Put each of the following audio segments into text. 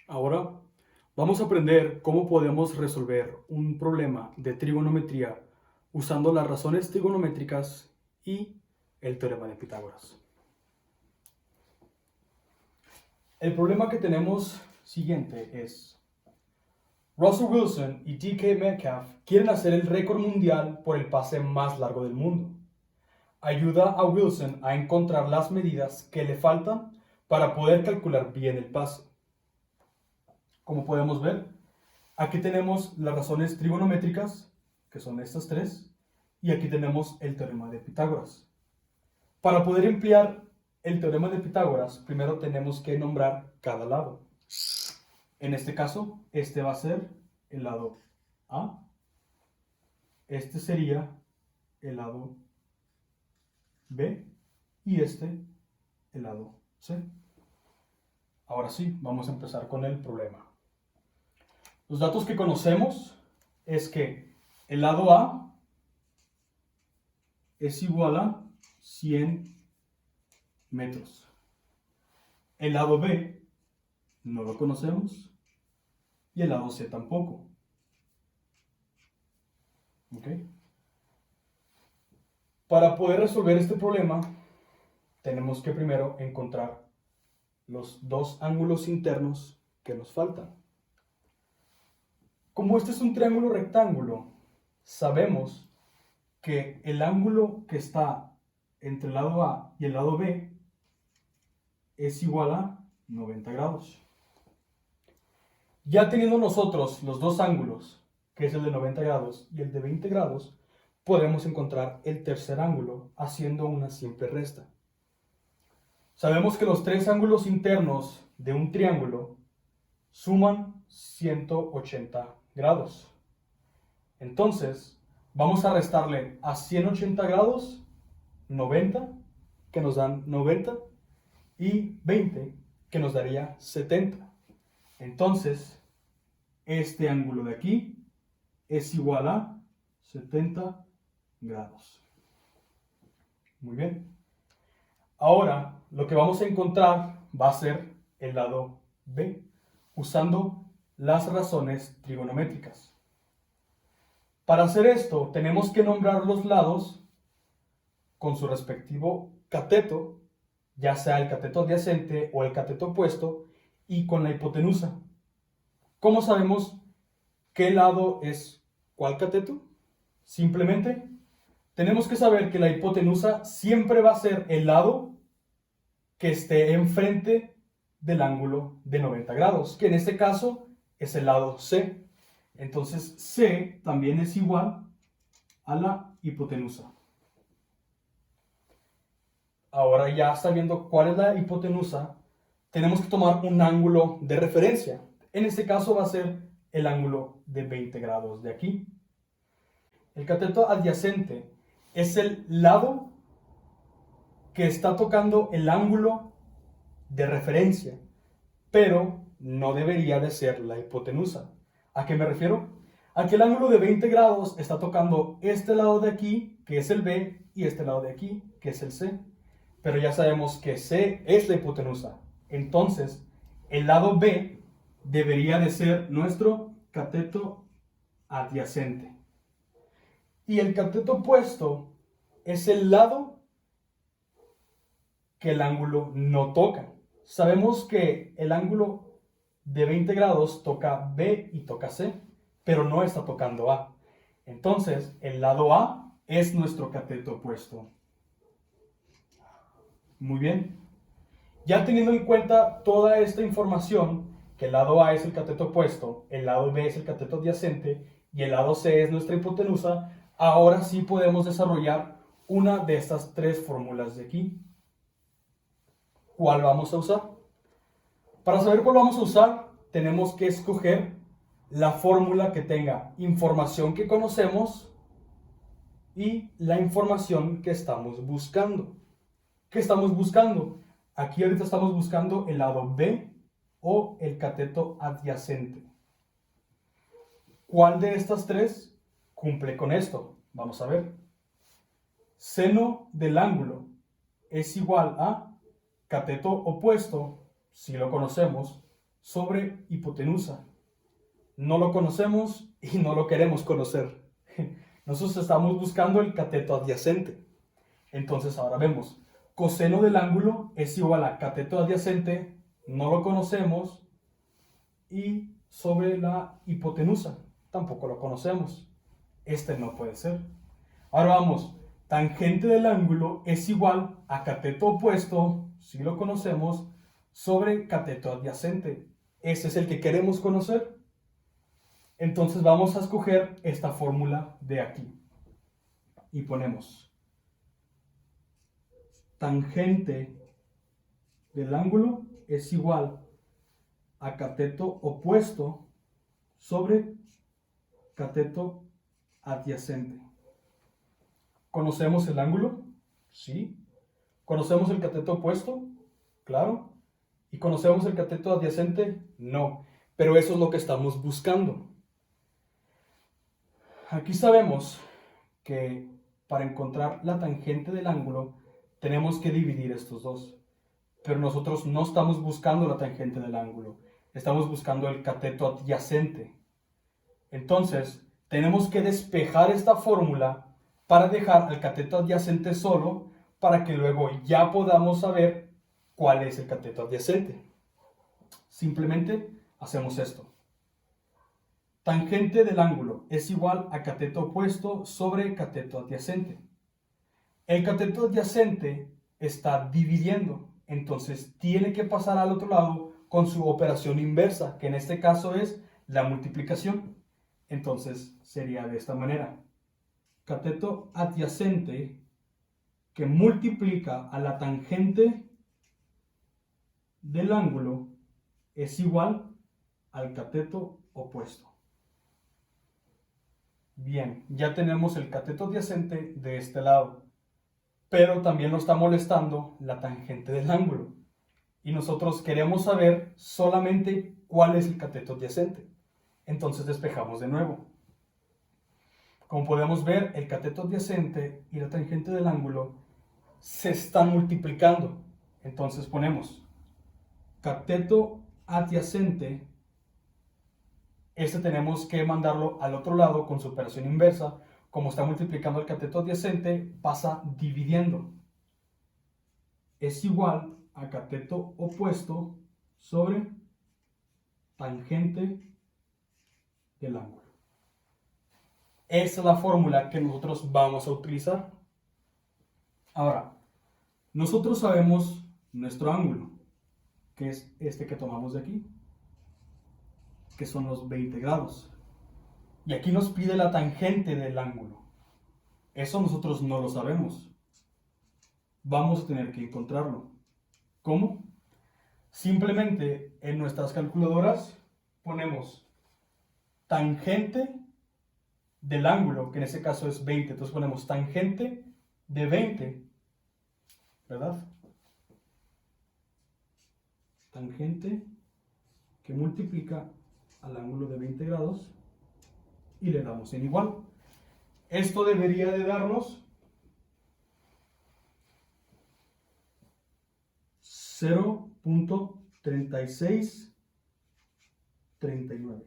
Ahora vamos a aprender cómo podemos resolver un problema de trigonometría usando las razones trigonométricas y el teorema de Pitágoras. El problema que tenemos siguiente es: Russell Wilson y DK Metcalf quieren hacer el récord mundial por el pase más largo del mundo. Ayuda a Wilson a encontrar las medidas que le faltan para poder calcular bien el pase. Como podemos ver, aquí tenemos las razones trigonométricas, que son estas tres, y aquí tenemos el teorema de Pitágoras. Para poder emplear el teorema de Pitágoras, primero tenemos que nombrar cada lado. En este caso, este va a ser el lado A, este sería el lado B y este el lado C. Ahora sí, vamos a empezar con el problema. Los datos que conocemos es que el lado A es igual a 100 metros. El lado B no lo conocemos y el lado C tampoco. ¿Ok? Para poder resolver este problema, tenemos que primero encontrar los dos ángulos internos que nos faltan. Como este es un triángulo rectángulo, sabemos que el ángulo que está entre el lado A y el lado B es igual a 90 grados. Ya teniendo nosotros los dos ángulos, que es el de 90 grados y el de 20 grados, podemos encontrar el tercer ángulo haciendo una simple resta. Sabemos que los tres ángulos internos de un triángulo suman 180 grados. Entonces, vamos a restarle a 180 grados 90, que nos dan 90, y 20, que nos daría 70. Entonces, este ángulo de aquí es igual a 70 grados. Muy bien. Ahora, lo que vamos a encontrar va a ser el lado B, usando las razones trigonométricas. Para hacer esto, tenemos que nombrar los lados con su respectivo cateto, ya sea el cateto adyacente o el cateto opuesto, y con la hipotenusa. ¿Cómo sabemos qué lado es cuál cateto? Simplemente tenemos que saber que la hipotenusa siempre va a ser el lado que esté enfrente del ángulo de 90 grados, que en este caso es el lado C. Entonces C también es igual a la hipotenusa. Ahora ya sabiendo cuál es la hipotenusa, tenemos que tomar un ángulo de referencia. En este caso va a ser el ángulo de 20 grados de aquí. El cateto adyacente es el lado que está tocando el ángulo de referencia, pero no debería de ser la hipotenusa. ¿A qué me refiero? A que el ángulo de 20 grados está tocando este lado de aquí, que es el B, y este lado de aquí, que es el C. Pero ya sabemos que C es la hipotenusa. Entonces, el lado B debería de ser nuestro cateto adyacente. Y el cateto opuesto es el lado que el ángulo no toca. Sabemos que el ángulo de 20 grados toca B y toca C, pero no está tocando A. Entonces, el lado A es nuestro cateto opuesto. Muy bien. Ya teniendo en cuenta toda esta información, que el lado A es el cateto opuesto, el lado B es el cateto adyacente y el lado C es nuestra hipotenusa, ahora sí podemos desarrollar una de estas tres fórmulas de aquí. ¿Cuál vamos a usar? Para saber cuál vamos a usar, tenemos que escoger la fórmula que tenga información que conocemos y la información que estamos buscando. ¿Qué estamos buscando? Aquí ahorita estamos buscando el lado B o el cateto adyacente. ¿Cuál de estas tres cumple con esto? Vamos a ver. Seno del ángulo es igual a cateto opuesto, si lo conocemos, sobre hipotenusa. No lo conocemos y no lo queremos conocer. Nosotros estamos buscando el cateto adyacente. Entonces ahora vemos, coseno del ángulo es igual a cateto adyacente, no lo conocemos, y sobre la hipotenusa, tampoco lo conocemos. Este no puede ser. Ahora vamos, tangente del ángulo es igual a cateto opuesto, si lo conocemos, sobre cateto adyacente. Ese es el que queremos conocer. Entonces vamos a escoger esta fórmula de aquí. Y ponemos tangente del ángulo es igual a cateto opuesto sobre cateto adyacente. ¿Conocemos el ángulo? Sí. ¿Conocemos el cateto opuesto? Claro. ¿Y conocemos el cateto adyacente? No. Pero eso es lo que estamos buscando. Aquí sabemos que para encontrar la tangente del ángulo tenemos que dividir estos dos. Pero nosotros no estamos buscando la tangente del ángulo. Estamos buscando el cateto adyacente. Entonces, tenemos que despejar esta fórmula para dejar al cateto adyacente solo, para que luego ya podamos saber cuál es el cateto adyacente. Simplemente hacemos esto. Tangente del ángulo es igual a cateto opuesto sobre cateto adyacente. El cateto adyacente está dividiendo, entonces tiene que pasar al otro lado con su operación inversa, que en este caso es la multiplicación. Entonces sería de esta manera. Cateto adyacente que multiplica a la tangente del ángulo es igual al cateto opuesto. Bien, ya tenemos el cateto adyacente de este lado, pero también nos está molestando la tangente del ángulo. Y nosotros queremos saber solamente cuál es el cateto adyacente. Entonces despejamos de nuevo. Como podemos ver, el cateto adyacente y la tangente del ángulo se están multiplicando. Entonces ponemos cateto adyacente. Este tenemos que mandarlo al otro lado con su operación inversa. Como está multiplicando el cateto adyacente, pasa dividiendo. Es igual a cateto opuesto sobre tangente del ángulo. Esa es la fórmula que nosotros vamos a utilizar. Ahora, nosotros sabemos nuestro ángulo, que es este que tomamos de aquí, que son los 20 grados. Y aquí nos pide la tangente del ángulo. Eso nosotros no lo sabemos. Vamos a tener que encontrarlo. ¿Cómo? Simplemente en nuestras calculadoras ponemos tangente del ángulo, que en este caso es 20. Entonces ponemos tangente de 20, ¿verdad? Tangente que multiplica al ángulo de 20 grados y le damos en igual. Esto debería de darnos 0.3639.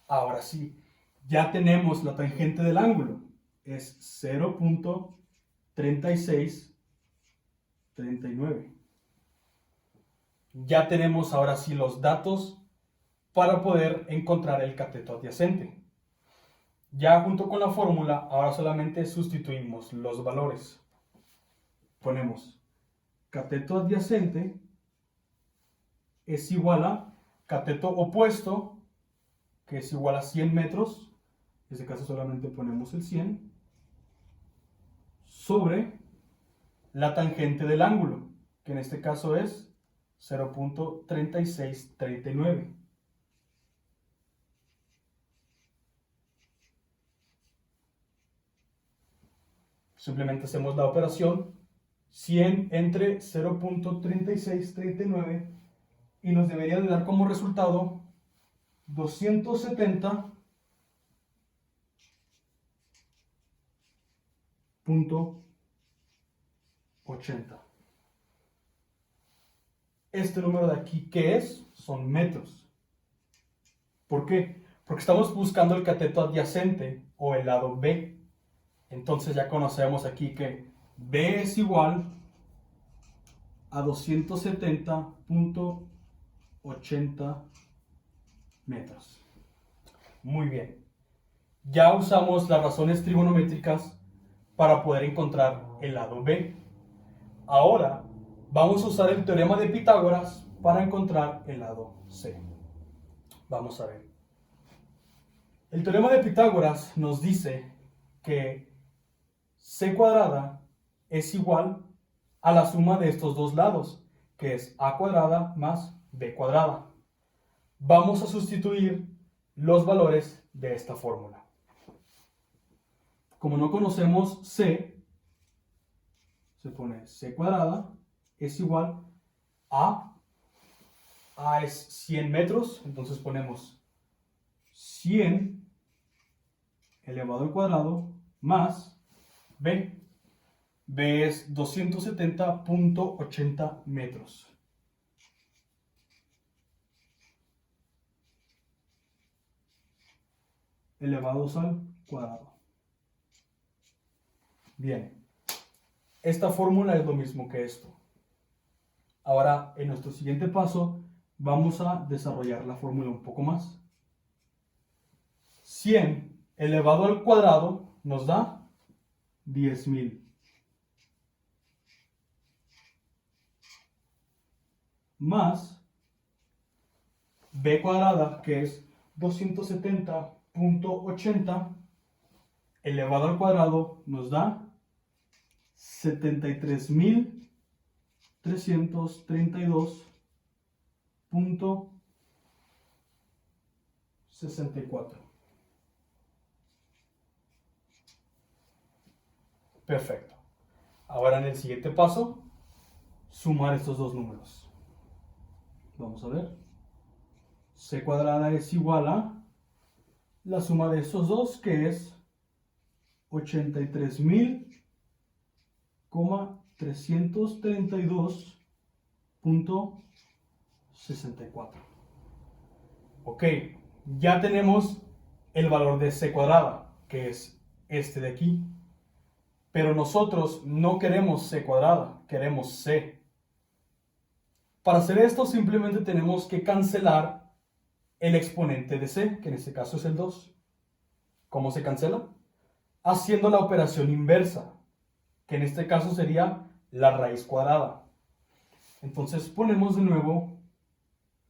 Ahora sí, ya tenemos la tangente del ángulo. Es 0.3639. Ya tenemos ahora sí los datos para poder encontrar el cateto adyacente. Ya junto con la fórmula, ahora solamente sustituimos los valores. Ponemos cateto adyacente es igual a cateto opuesto, que es igual a 100 metros. En este caso solamente ponemos el 100, sobre la tangente del ángulo, que en este caso es 0.3639. Simplemente hacemos la operación 100 entre 0.3639 y nos debería de dar como resultado 270.80. este número de aquí, ¿qué es? Son metros. ¿Por qué? Porque estamos buscando el cateto adyacente o el lado B. Entonces ya conocemos aquí que B es igual a 270.80 metros. Muy bien. Ya usamos las razones trigonométricas para poder encontrar el lado B. Ahora vamos a usar el teorema de Pitágoras para encontrar el lado C. Vamos a ver. El teorema de Pitágoras nos dice que C cuadrada es igual a la suma de estos dos lados, que es A cuadrada más B cuadrada. Vamos a sustituir los valores de esta fórmula. Como no conocemos C, se pone C cuadrada es igual a es 100 metros, entonces ponemos 100 elevado al cuadrado más B. B es 270.80 metros. Elevados al cuadrado. Bien. Esta fórmula es lo mismo que esto. Ahora, en nuestro siguiente paso, vamos a desarrollar la fórmula un poco más. 100 elevado al cuadrado nos da 10.000. Más B cuadrada, que es 270.80, elevado al cuadrado nos da 73.332.64. Perfecto. Ahora en el siguiente paso, sumar estos dos números. Vamos a ver. C cuadrada es igual a la suma de estos dos, que es 83.332.64. Ok, ya tenemos el valor de C cuadrada, que es este de aquí. Pero nosotros no queremos C cuadrada, queremos C. Para hacer esto simplemente tenemos que cancelar el exponente de C, que en este caso es el 2. ¿Cómo se cancela? Haciendo la operación inversa, que en este caso sería la raíz cuadrada. Entonces ponemos de nuevo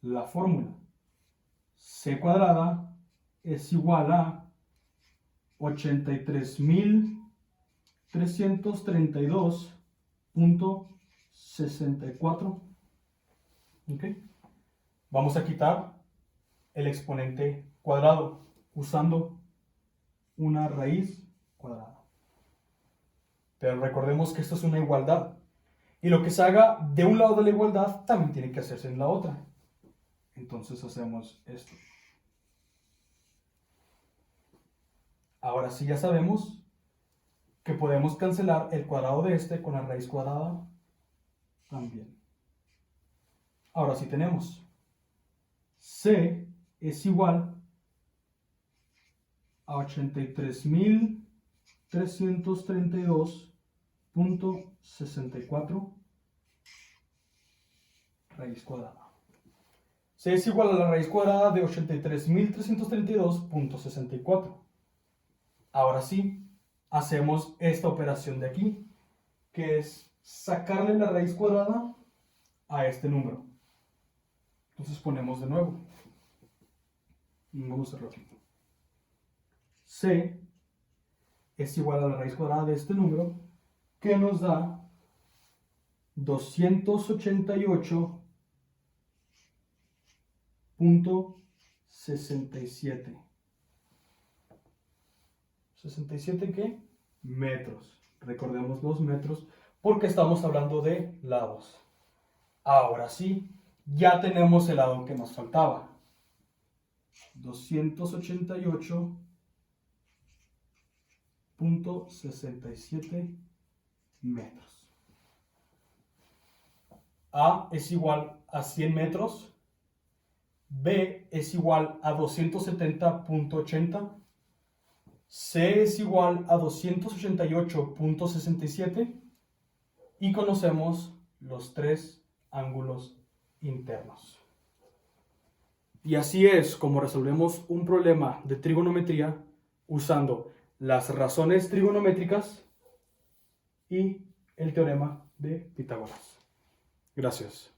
la fórmula. C cuadrada es igual a 83.332.64. ¿Ok? Vamos a quitar el exponente cuadrado usando una raíz cuadrada. Pero recordemos que esto es una igualdad. Y lo que se haga de un lado de la igualdad también tiene que hacerse en la otra. Entonces hacemos esto. Ahora sí ya sabemos que podemos cancelar el cuadrado de este con la raíz cuadrada también. Ahora sí tenemos C es igual a 83.332.64 raíz cuadrada. C es igual a la raíz cuadrada de 83.332.64. Ahora sí, hacemos esta operación de aquí, que es sacarle la raíz cuadrada a este número. Entonces ponemos de nuevo. Vamos a hacerlo aquí. C es igual a la raíz cuadrada de este número, que nos da 288.67. ¿67 qué? Metros. Recordemos los metros porque estamos hablando de lados. Ahora sí, ya tenemos el lado que nos faltaba. 288.67 metros. A es igual a 100 metros, B es igual a 270.80, C es igual a 288.67 y conocemos los tres ángulos internos. Y así es como resolvemos un problema de trigonometría usando las razones trigonométricas y el teorema de Pitágoras. Gracias.